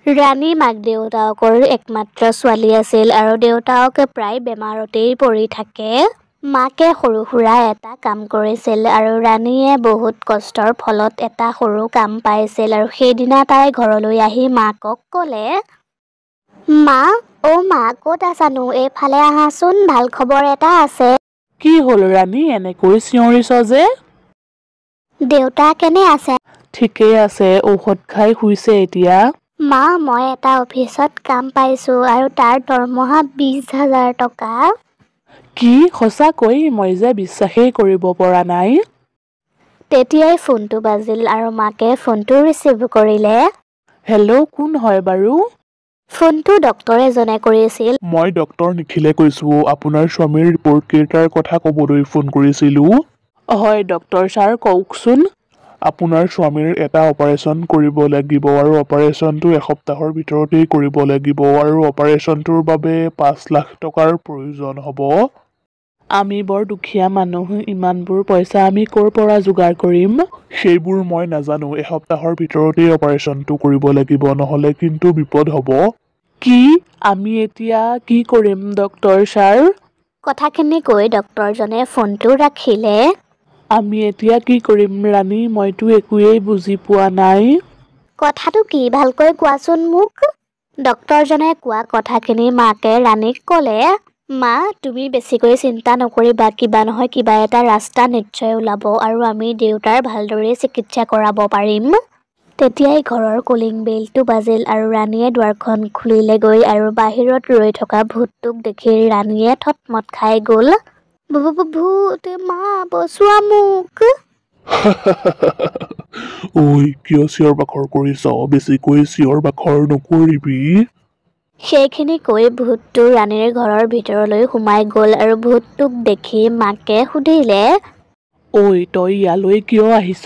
ৰাণী মাক দেউতাকৰ একমাত্ৰ ছোৱালী আছিল আৰু দেউতাক প্ৰায় বেমাৰতেই পৰি থাকে। মাকে সৰু-সুৰা এটা কাম কৰিছিল আৰু ৰাণীয়ে বহুত কষ্টৰ ফলত এটা সৰু কাম পাইছিল আৰু সেইদিনা তাই ঘৰলৈ আহি মাকক ক'লে, মা, মা ক'ত আছানো? এইফালে আহাচোন, ভাল খবৰ এটা আছে। কি হ'ল ৰাণী, এনেকৈ চিঞৰিছ যে? দেউতা কেনে আছে? ঠিকেই আছে, ঔষধ খাই শুইছে এতিয়া। মা, মই এটা অফিচত কাম পাইছোঁ আৰু তাৰ দৰমহা 20,000 টকা। কি সঁচাকৈ? মই যে বিশ্বাসেই কৰিব পৰা নাই। তেতিয়াই ফোনটো বাজিল আৰু মাকে ফোনটো ৰিচিভ কৰিলে। হেল্ল', কোন হয় বাৰু? ফোনটো ডক্তৰ এজনে কৰিছিল। মই ডক্তৰ নিখিলে কৈছোঁ। আপোনাৰ স্বামীৰ ৰিপৰ্ট কেইটাৰ কথা ক'বলৈ ফোন কৰিছিলোঁ। হয় ডক্তৰ ছাৰ, কওকচোন। আপোনাৰ স্বামীৰ এটা অপাৰেশ্যন কৰিব লাগিব আৰু অপাৰেশ্যনটো এসপ্তাহৰ ভিতৰতেই কৰিব লাগিব আৰু অপাৰেশ্যনটোৰ বাবে 5 লাখ টকাৰ প্ৰয়োজন হ'ব। আমি বৰ দুখীয়া মানুহ, ইমানবোৰ পইচা আমি ক'ৰ পৰা যোগাৰ কৰিম? সেইবোৰ মই নাজানো। এসপ্তাহৰ ভিতৰতেই অপাৰেশ্যনটো কৰিব লাগিব, নহ'লে কিন্তু বিপদ হ'ব। কি? আমি এতিয়া কি কৰিম ডক্তৰ ছাৰ? কথাখিনি কৈ ডক্তৰজনে ফোনটো ৰাখিলে। আমি এতিয়া কি কৰিম ৰাণী? মইতো একোৱেই বুজি পোৱা নাই। কথাটো কি ভালকৈ কোৱাচোন মোক। ডক্তৰজনে কোৱা কথাখিনি মাকে ৰাণীক ক'লে। মা, তুমি বেছিকৈ চিন্তা নকৰিবা, কিবা নহয় কিবা এটা ৰাস্তা নিশ্চয় ওলাব আৰু আমি দেউতাৰ ভালদৰে চিকিৎসা কৰাব পাৰিম। তেতিয়াই ঘৰৰ কলিং বেলটো বাজিল আৰু ৰাণীয়ে দুৱাৰখন খুলিলেগৈ আৰু বাহিৰত ৰৈ থকা ভূতটোক দেখি ৰাণীয়ে থতমত খাই গ'ল। ভূত, মা বচোৱা মোক। ঐ, কিয় চিঞৰ-বাখৰ কৰিছ? বেছিকৈ চিঞৰ-বাখৰ নকৰিবি। সেইখিনি কৈ ভূতটো ৰাণীৰ ঘৰৰ ভিতৰলৈ সোমাই গ'ল আৰু ভূতটোক দেখি মাকে সুধিলে, ঐ, তই ইয়ালৈ কিয় আহিছ?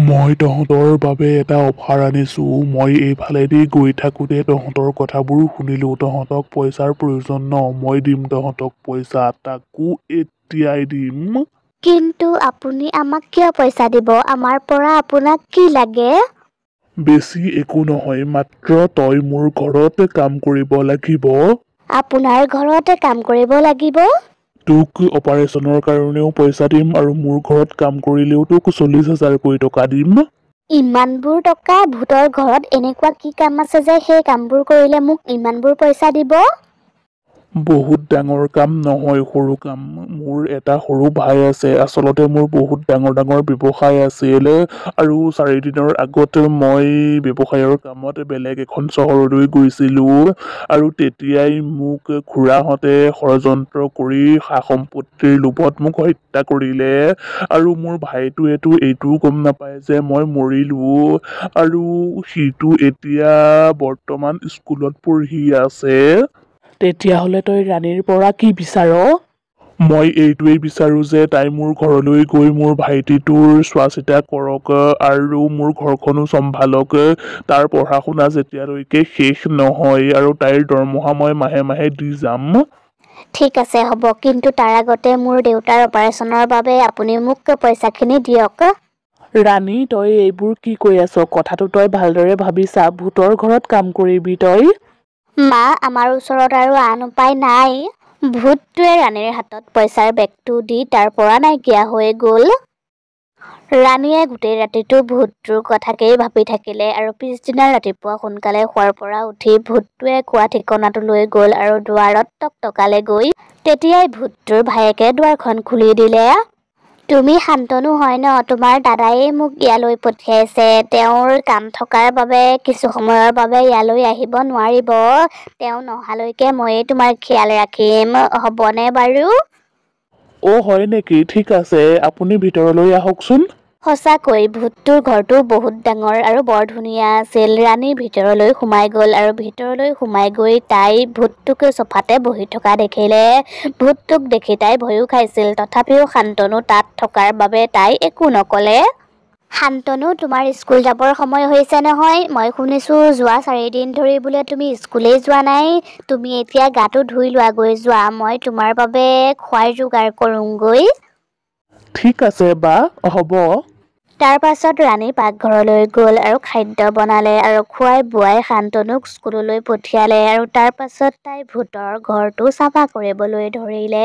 মই তহঁতৰ বাবে এটা অফাৰ আনিছো। মই এইফালেদি গৈ থাকোঁতে তহঁতৰ কথাবোৰ শুনিলো। তহঁতক পইচাৰ প্ৰয়োজন ন? মই দিম তহঁতক পইচা, তাকো এতিয়াই দিম। কিন্তু আপুনি আমাক কিয় পইচা দিব? আমাৰ পৰা আপোনাক কি লাগে? বেছি একো নহয়, মাত্ৰ তই মোৰ ঘৰত কাম কৰিব লাগিব। আপোনাৰ ঘৰত কাম কৰিব লাগিব? তোক অপাৰেশ্যনৰ কাৰণেও পইচা দিম আৰু মোৰ ঘৰত কাম কৰিলেও তোক 40,000কৈ টকা দিম। ইমানবোৰ টকা? ভূতৰ ঘৰত এনেকুৱা কি কাম আছে যে সেই কামবোৰ কৰিলে মোক ইমানবোৰ পইচা দিব? বহুত ডাঙৰ কাম নহয়, সৰু কাম। মোৰ এটা সৰু ভাই আছে। আচলতে মোৰ বহুত ডাঙৰ ডাঙৰ ব্যৱসায় আছিল আৰু 4 দিনৰ আগত মই ব্যৱসায়ৰ কামত বেলেগ এখন চহৰলৈ গৈছিলোঁ আৰু তেতিয়াই মোক খুৰাহঁতে ষড়যন্ত্ৰ কৰি সা-সম্পত্তিৰ লোভত মোক হত্যা কৰিলে আৰু মোৰ ভাইটোৱেতো এইটোও গম নাপায় যে মই মৰিলো আৰু সিটো এতিয়া বৰ্তমান স্কুলত পঢ়ি আছে। তেতিয়াহ'লে তই ৰাণীৰ পৰা কি বিচাৰ? মই এইটোৱেই বিচাৰো যে তাই মোৰ ঘৰলৈ গৈ মোৰ ভাইটিটোৰ চোৱা-চিতা কৰক আৰু মোৰ ঘৰখনো চম্ভালক। তাৰ পঢ়া-শুনা যেতিয়ালৈকে শেষ নহয় আৰু তাইৰ দৰমহা মই মাহে মাহে দি যাম। ঠিক আছে হ'ব, কিন্তু তাৰ আগতে মোৰ দেউতাৰ অপাৰেশ্যনৰ বাবে আপুনি মোক পইচাখিনি দিয়ক। ৰাণী, তই এইবোৰ কি কৈ আছ? কথাটো তই ভালদৰে ভাবি চা। ভূতৰ ঘৰত কাম কৰিবি তই? মা, আমাৰ ওচৰত আৰু আন উপায় নাই। ভূতটোৱে ৰাণীৰ হাতত পইচাৰ বেগটো দি তাৰ পৰা নাইকিয়া হৈ গ'ল। ৰাণীয়ে গোটেই ৰাতিটো ভূতটোৰ কথাকেই ভাবি থাকিলে আৰু পিছদিনা ৰাতিপুৱা সোনকালে শুৱাৰ পৰা উঠি ভূতটোৱে কোৱা ঠিকনাটোলৈ গ'ল আৰু দুৱাৰত টকটকালেগৈ। তেতিয়াই ভূতটোৰ ভায়েকে দুৱাৰখন খুলি দিলে। তুমি শান্তনু হয় ন? তোমাৰ দাদাই মোক ইয়ালৈ পঠিয়াইছে। তেওঁৰ কাম থকাৰ বাবে কিছু সময়ৰ বাবে ইয়ালৈ আহিব নোৱাৰিব। তেওঁ নহালৈকে ময়েই তোমাৰ খিয়াল ৰাখিম, হ'বনে বাৰু? হয় নেকি? ঠিক আছে, আপুনি ভিতৰলৈ আহকচোন। সঁচাকৈ ভূতটোৰ ঘৰটো বহুত ডাঙৰ আৰু বৰ ধুনীয়া আছিল। ৰাণী ভিতৰলৈ সোমাই গ'ল আৰু ভিতৰলৈ সোমাই গৈ তাই ভূতটোক চোফাতে বহি থকা দেখিলে। ভূতটোক দেখি তাই ভয়ো খাইছিল, তথাপিও শান্তনু তাত থকাৰ বাবে তাই একো নক'লে। শান্তনু, তোমাৰ স্কুল যাবৰ সময় হৈছে নহয়। মই শুনিছোঁ যোৱা 4 দিন ধৰি বোলে তুমি স্কুলেই যোৱা নাই। তুমি এতিয়া গাটো ধুই লোৱাগৈ, যোৱা, মই তোমাৰ বাবে খোৱাৰ যোগাৰ কৰোঁগৈ। ঠিক আছে বা, হ'ব। তাৰ পাছত ৰাণী পাকঘৰলৈ গ'ল আৰু খাদ্য বনালে আৰু খুৱাই বোৱাই শান্তনুক স্কুললৈ পঠিয়ালে আৰু তাৰ পাছত তাই ভূতৰ ঘৰটো চাফা কৰিবলৈ ধৰিলে।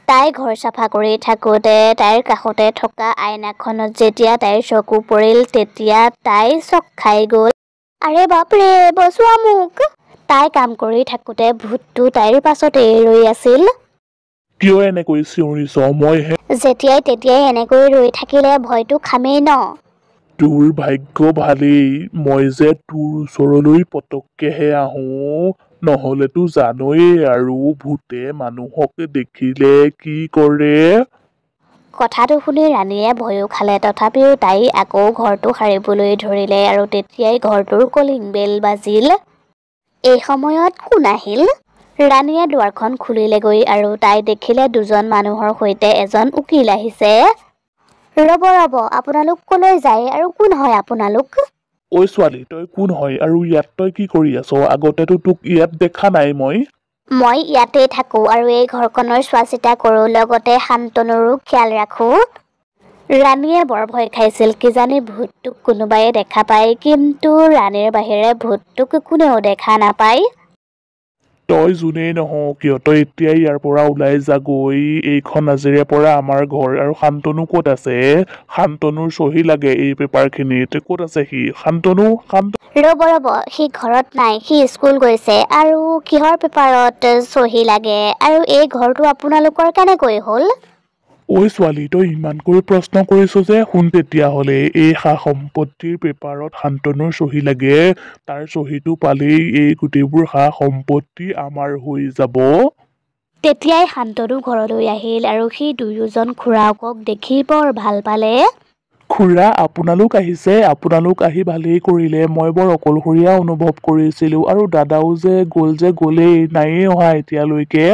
তাই ঘৰ চাফা কৰি থাকোঁতে তাইৰ কাষতে থকা আইনাখনত যেতিয়া তাইৰ চকু পৰিল তেতিয়া তাই চক খাই গ'ল। আৰে বাপৰে, বচোৱা মোক! তাই কাম কৰি থাকোঁতে ভূতটো তাইৰ পাছতেই ৰৈ আছিল। কিয় এনেকৈ চিঞৰিছ? মইহে যেতিয়াই তেতিয়াই এনেকৈ ৰৈ থাকিলে ভয়তো খামেই ন। তোৰ ভাগ্য ভালেই মই যে তোৰ ওচৰলৈ পতককেহে আহোঁ, নহ'লেতো জানয়েই আৰু ভূতে মানুহক দেখিলে কি কৰে। কথাটো শুনি ৰাণীয়ে ভয়ো খালে, তথাপিও তাই আকৌ ঘৰটো সাৰিবলৈ ধৰিলে আৰু তেতিয়াই ঘৰটোৰ কলিং বেল বাজিল। এই সময়ত কোন আহিল? ৰাণীয়ে দুৱাৰখন খুলিলেগৈ আৰু তাই দেখিলে দুজন মানুহৰ সৈতে এজন উকিল আহিছে। ৰ'ব, আপোনালোক কলৈ যায় আৰু কোন হয় আপোনালোক? ঐ ছোৱালী, তই কোন হয় আৰু ইয়াত তই কি কৰি আছ? আগতেতো তোক ইয়াত দেখা নাই মই ইয়াতেই থাকোঁ আৰু এই ঘৰখনৰ চোৱা চিতা কৰোঁ, লগতে শান্তনুৰো খিয়াল ৰাখোঁ। ৰাণীয়ে বৰ ভয় খাইছিল, কিজানি ভূতটোক কোনোবাই দেখা পায়, কিন্তু ৰাণীৰ বাহিৰে ভূতটোক কোনেও দেখা নাপায়। তই যোনেই নহও কিয় তই এতিয়াই ইয়াৰ পৰা ওলাই যাগৈ। এইখন আজিৰে পৰা আমাৰ ঘৰ। আৰু শান্তনু ক'ত আছে? শান্তনুৰ চহী লাগে এই পেপাৰখিনিত। ক'ত আছে সি? শান্তনু? ৰ'ব, সি ঘৰত নাই, সি স্কুল গৈছে। আৰু কিহৰ পেপাৰত চহী লাগে? আৰু এই ঘৰটো আপোনালোকৰ কেনেকৈ হ'ল? ঐ ছোৱালী, তই ইমানকৈ প্ৰশ্ন কৰিছ যে, শুন তেতিয়াহ'লে। এই সা-সম্পত্তিৰ পেপাৰত শান্তনুৰ চহী লাগে। তাৰ চহীটো পালেই এই গোটেইবোৰ সা-সম্পত্তি আমাৰ হৈ যাব। তেতিয়াই শান্তনু ঘৰলৈ আহিল আৰু সি দুয়োজন খুড়াকক দেখি বৰ ভাল পালে। খুড়া, আপোনালোক আহিছে? আপোনালোক আহি ভালেই কৰিলে। মই বৰ অকলশৰীয়া অনুভৱ কৰিছিলোঁ। আৰু দাদাও যে গ'লেই, নায়েই অহা এতিয়ালৈকে।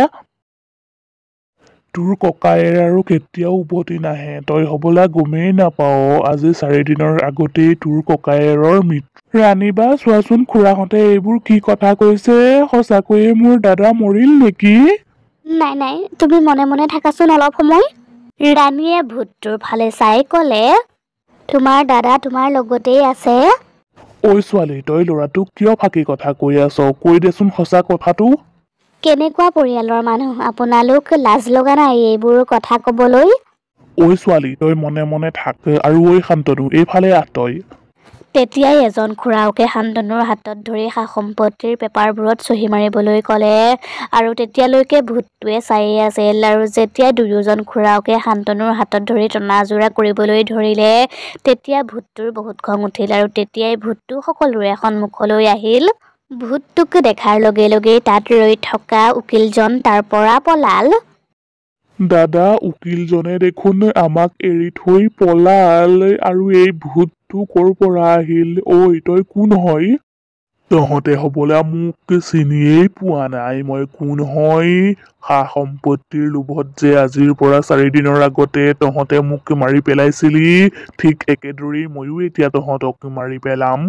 তোৰ ককায়েৰ আৰু কেতিয়াও উভতি নাহে। তই হ'বলা গমেই নাপাৱ, আজি 4 দিনৰ আগতেই তোৰ ককায়েৰৰ মৃত্যু। ৰাণী বা, চোৱাচোন খুড়াহঁতে এইবোৰ কি কথা কৈছে? সঁচাকৈয়ে মোৰ দাদা মৰিল নেকি? নাই, তুমি মনে মনে থাকাচোন অলপ সময়। ৰাণীয়ে ভূতটোৰ ফালে চাই ক'লে, তোমাৰ দাদা তোমাৰ লগতেই আছে। ঐ ছোৱালী, তই ল'ৰাটোক কিয় ফাঁকি কথা কৈ আছ? কৈ দেচোন সঁচা কথাটো। কেনেকুৱা পৰিয়ালৰ মানুহ আপোনালোক? লাজ লগা নাই এইবোৰ কথা ক'বলৈ? ঐ ছোৱালী, তই মনে মনে থাক। আৰু ঐ শান্তনু, এইফালে আহ তই। তেতিয়াই এজন খুড়াকে শান্তনুৰ হাতত ধৰি সা-সম্পত্তিৰ পেপাৰবোৰত চহী মাৰিবলৈ ক'লে। আৰু তেতিয়ালৈকে ভূতটোৱে চায়েই আছিল। আৰু যেতিয়া দুয়োজন খুড়াকে শান্তনুৰ হাতত ধৰি টনা-আজোৰা কৰিবলৈ ধৰিলে, তেতিয়া ভূতটোৰ বহুত খং উঠিল আৰু তেতিয়াই ভূতটো সকলোৰে সন্মুখলৈ আহিল। ভূতটোক দেখাৰ লগে লগেই তাত ৰৈ থকা উকিলজন তাৰ পৰা পলাল। দাদা, উকিলজনে দেখোন আমাক এৰি থৈ পলাল। আৰু এই ভূতটো ক'ৰ পৰা আহিল? ঐ, তই কোন হয়? তহঁতে হ'বলা মোক চিনিয়েই পোৱা নাই। মই কোন হয়? সা-সম্পত্তিৰ লোভত যে আজিৰ পৰা 4 দিনৰ আগতে তহঁতে মোক মাৰি পেলাইছিলি, ঠিক একেদৰেই ময়ো এতিয়া তহঁতক মাৰি পেলাম।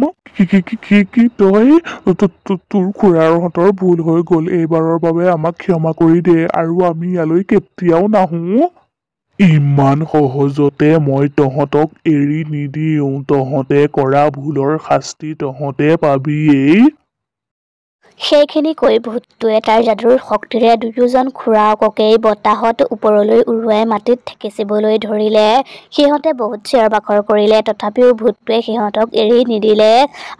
কি তই? তোৰ খুড়াৰহঁতৰ ভুল হৈ গ'ল। এইবাৰৰ বাবে আমাক ক্ষমা কৰি দে আৰু আমি ইয়ালৈ কেতিয়াও নাহোঁ। ইমান সহজতে মই তহঁতক এৰি নিদিওঁ। তহঁতে কৰা ভুলৰ শাস্তি তহঁতে পাবিয়েই। সেইখিনি কৈ ভূতটোৱে তাৰ যাদুৰ শক্তিৰে দুয়োজন খুড়াককেই বতাহত ওপৰলৈ উৰুৱাই মাটিত ঠেকেচিবলৈ ধৰিলে। সিহঁতে বহুত চিঞৰ-বাখৰ কৰিলে, তথাপিও ভূতটোৱে সিহঁতক এৰি নিদিলে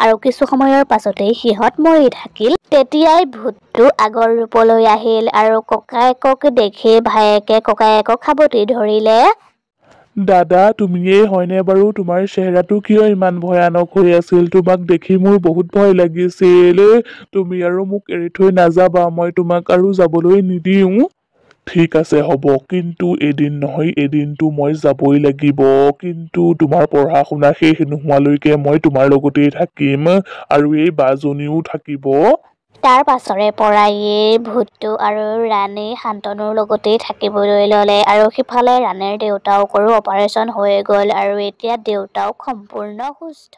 আৰু কিছু সময়ৰ পাছতেই সিহঁত মৰি থাকিল। তেতিয়াই ভূতটো আগৰ ৰূপলৈ আহিল আৰু ককায়েকক দেখি ভায়েকে ককায়েকক সাবটি ধৰিলে। দাদা, তুমিয়েই হয়নে বাৰু? তোমাৰ চেহেৰাটো কিয় ইমান ভয়ানক হৈ আছিল? তোমাক দেখি মোৰ বহুত ভয় লাগিছিল। তুমি আৰু মোক এৰি থৈ নাযাবা। মই তোমাক আৰু যাবলৈ নিদিওঁ। ঠিক আছে, হ'ব। কিন্তু এদিন নহয় এদিনতো মই যাবই লাগিব। কিন্তু তোমাৰ পঢ়া-শুনা শেষ নোহোৱালৈকে মই তোমাৰ লগতেই থাকিম আৰু এই বাজনীও থাকিব। তাৰ পাছৰে পৰাই ভূতটো আৰু ৰাণী শান্তনুৰ লগতেই থাকিবলৈ ল'লে। আৰু সিফালে ৰাণীৰ দেউতাকৰো অপাৰেশ্যন হৈ গ'ল আৰু এতিয়া দেউতাক সম্পূৰ্ণ সুস্থ।